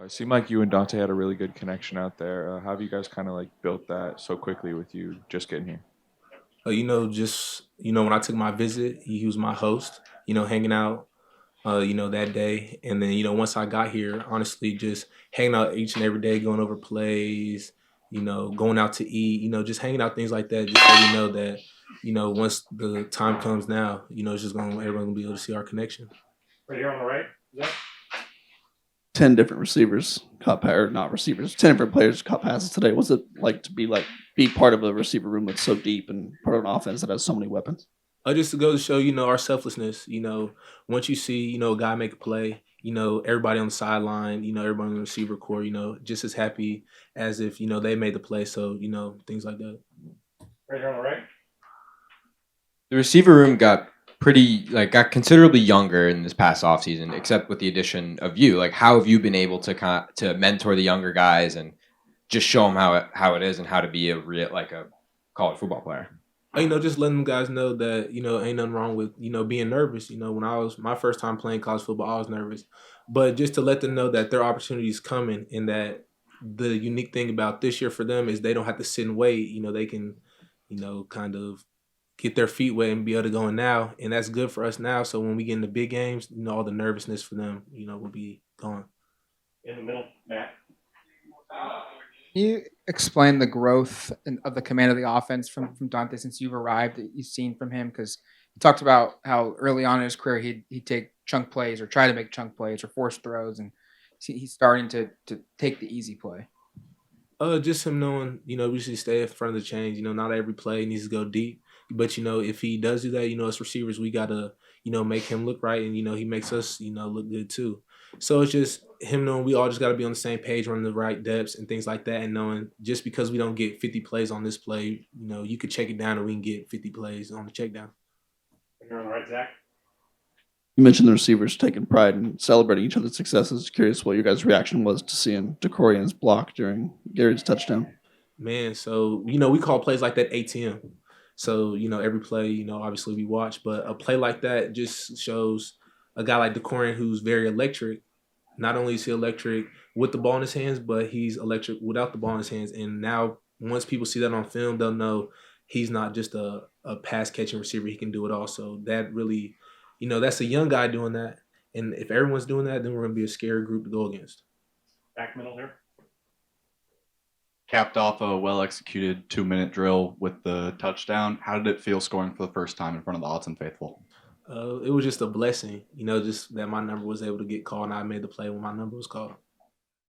It seemed like you and Dante had a really good connection out there. How have you guys kind of like built that so quickly with you just getting here? Just when I took my visit, he was my host. Hanging out. That day, and then once I got here, honestly, just hanging out each and every day, going over plays. Going out to eat. Just hanging out, things like that. Just so you know that once the time comes now, it's just gonna everyone gonna be able to see our connection. Right here on the right. Is that 10 different receivers caught or not receivers, 10 different players caught passes today. What's it like to be part of a receiver room that's so deep and part of an offense that has so many weapons? Just to go to show, our selflessness. Once you see, a guy make a play, everybody on the sideline, everybody on the receiver core, just as happy as if, they made the play. So, things like that. right here on the right? The receiver room got considerably younger in this past offseason, except with the addition of you. Like, how have you been able to mentor the younger guys and just show them how it is and how to be a college football player? Just letting them guys know that, ain't nothing wrong with, being nervous. When I was my first time playing college football, I was nervous. But just to let them know that their opportunity is coming and that the unique thing about this year for them is they don't have to sit and wait. They can, kind of get their feet wet and be able to go in now. And that's good for us now. So when we get into big games, all the nervousness for them, will be gone. In the middle, Matt. Can you explain the growth of the command of the offense from Dante since you've arrived that you've seen from him? Because he talked about how early on in his career he'd take chunk plays or try to make chunk plays or force throws, and he's starting to take the easy play. Just him knowing, we should stay in front of the chains. Not every play needs to go deep. But, if he does do that, as receivers, we got to, make him look right. And, he makes us, look good too. So it's just him knowing we all just got to be on the same page, running the right depths and things like that. And knowing just because we don't get 50 plays on this play, you could check it down and we can get 50 plays on the check down. Right here on the right, Zach. You mentioned the receivers taking pride in celebrating each other's successes. Curious what your guys' reaction was to seeing DeCorian's block during Gary's touchdown. Man, so, we call plays like that ATM. So, every play, obviously we watch, but a play like that just shows a guy like DeCorian who's very electric. Not only is he electric with the ball in his hands, but he's electric without the ball in his hands. And now once people see that on film, they'll know he's not just a pass catching receiver. He can do it also. That really, that's a young guy doing that. And if everyone's doing that, then we're going to be a scary group to go against. Back middle here. Capped off a well-executed 2-minute drill with the touchdown. How did it feel scoring for the first time in front of the odds and faithful? It was just a blessing, just that my number was able to get called and I made the play when my number was called.